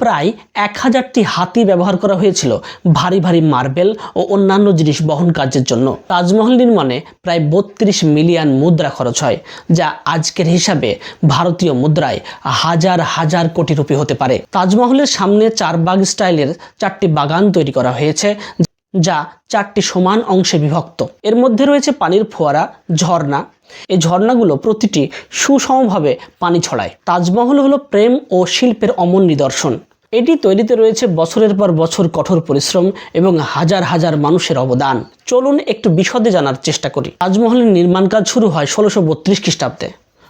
প্রায় 1000টি হাতি ব্যবহার করা হয়েছিল ভারী ভারী মার্বেল ও অন্যান্য জিনিস বহন কার্যের জন্য। তাজমহল নির্মাণে প্রায় 32 মিলিয়ন মুদ্রা খরচ হয়, যা আজকের হিসাবে ভারতীয় মুদ্রায় হাজার হাজার কোটি রুপি হতে পারে। তাজমহলের সামনে চারবাগ স্টাইলের 4টি বাগান তৈরি করা হয়েছে, যা 4টি সমান অংশে বিভক্ত। এর মধ্যে রয়েছে পানির ফোয়ারা, ঝর্ণা। এই ঝর্ণাগুলো প্রতিটি সুষমভাবে পানি ছড়ায়। তাজমহল হলো প্রেম ও শিল্পের অমর নিদর্শন। এটি তৈরিতে রয়েছে বছরের পর বছর কঠোর পরিশ্রম এবং হাজার হাজার মানুষের অবদান। চলুন একটু বিশদে জানার চেষ্টা করি। তাজমহলের নির্মাণ কাজ শুরু হয় 1632 খ্রিস্টাব্দে।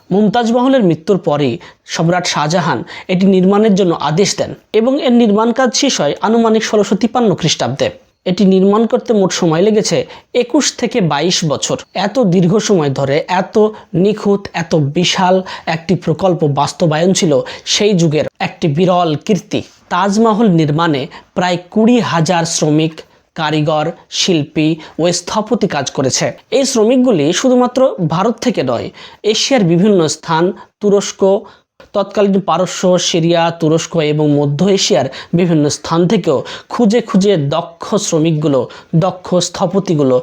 মুমতাজ মহলের মৃত্যুর পরেই সম্রাট শাহজাহান এটি নির্মাণের জন্য আদেশ দেন এবং এর নির্মাণ কাজ শেষ হয় আনুমানিক 1653 খ্রিস্টাব্দে। এটি নির্মাণ করতে মোট সময় লেগেছে 21 থেকে 22 বছর। এত দীর্ঘ সময় ধরে এত নিখুঁত, এত বিশাল একটি প্রকল্প বাস্তবায়ন ছিল সেই যুগের একটি বিরল কীর্তি। তাজমহল নির্মাণে প্রায় 20,000 শ্রমিক, কারিগর, শিল্পী ও স্থপতি কাজ করেছে। এই শ্রমিকগুলি শুধুমাত্র ভারত থেকে নয়, এশিয়ার বিভিন্ন স্থান, তুরস্ক, তৎকালীন পারস্য, সিরিয়া, তুরস্ক এবং মধ্য এশিয়ার বিভিন্ন স্থান থেকেও খুঁজে খুঁজে দক্ষ শ্রমিকগুলো, দক্ষ স্থপতিগুলো,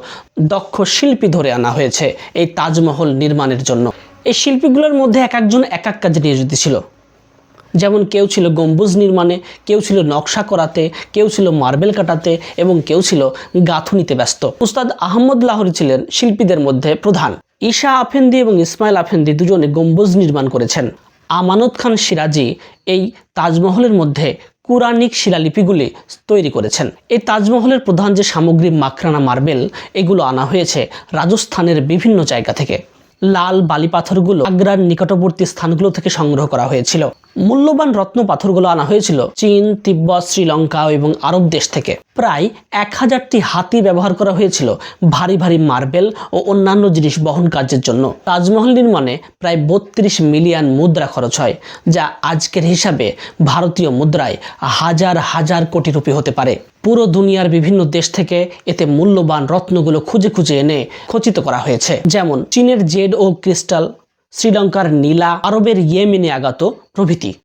দক্ষ শিল্পী ধরে আনা হয়েছে এই তাজমহল নির্মাণের জন্য। এই শিল্পীগুলোর মধ্যে এক একজন এক এক কাজে নিয়োজিত ছিল। যেমন কেউ ছিল গম্বুজ নির্মাণে, কেউ ছিল নকশা করাতে, কেউ ছিল মার্বেল কাটাতে এবং কেউ ছিল গাঁথুনিতে ব্যস্ত। উস্তাদ আহমদ লাহোরী ছিলেন শিল্পীদের মধ্যে প্রধান। ঈশা আফেন্দি এবং ইসমাইল আফেন্দি দুজনে গম্বুজ নির্মাণ করেছেন। আমানত খান সিরাজি এই তাজমহলের মধ্যে কুরআনিক শিলালিপিগুলি তৈরি করেছেন। এই তাজমহলের প্রধান যে সামগ্রী মাখরানা মার্বেল, এগুলো আনা হয়েছে রাজস্থানের বিভিন্ন জায়গা থেকে। লাল বালি পাথরগুলো আগ্রার নিকটবর্তী স্থানগুলো থেকে সংগ্রহ করা হয়েছিল। মূল্যবান রত্ন পাথরগুলো আনা হয়েছিল চীন, তিব্বত, শ্রীলঙ্কা এবং আরব দেশ থেকে। প্রায় 1000টি হাতি ব্যবহার করা হয়েছিল ভারী ভারী মার্বেল ও অন্যান্য জিনিস বহন কার্যের জন্য। তাজমহল নির্মাণে প্রায় 32 মিলিয়ন মুদ্রা খরচ হয়, যা আজকের হিসাবে ভারতীয় মুদ্রায় হাজার হাজার কোটি রুপি হতে পারে। পুরো দুনিয়ার বিভিন্ন দেশ থেকে এতে মূল্যবান রত্নগুলো খুঁজে খুঁজে এনে খচিত করা হয়েছে। যেমন চীনের জেড ও ক্রিস্টাল, শ্রীলঙ্কার নীলা, আরবের ইয়েমেনে আগাত প্রভৃতি।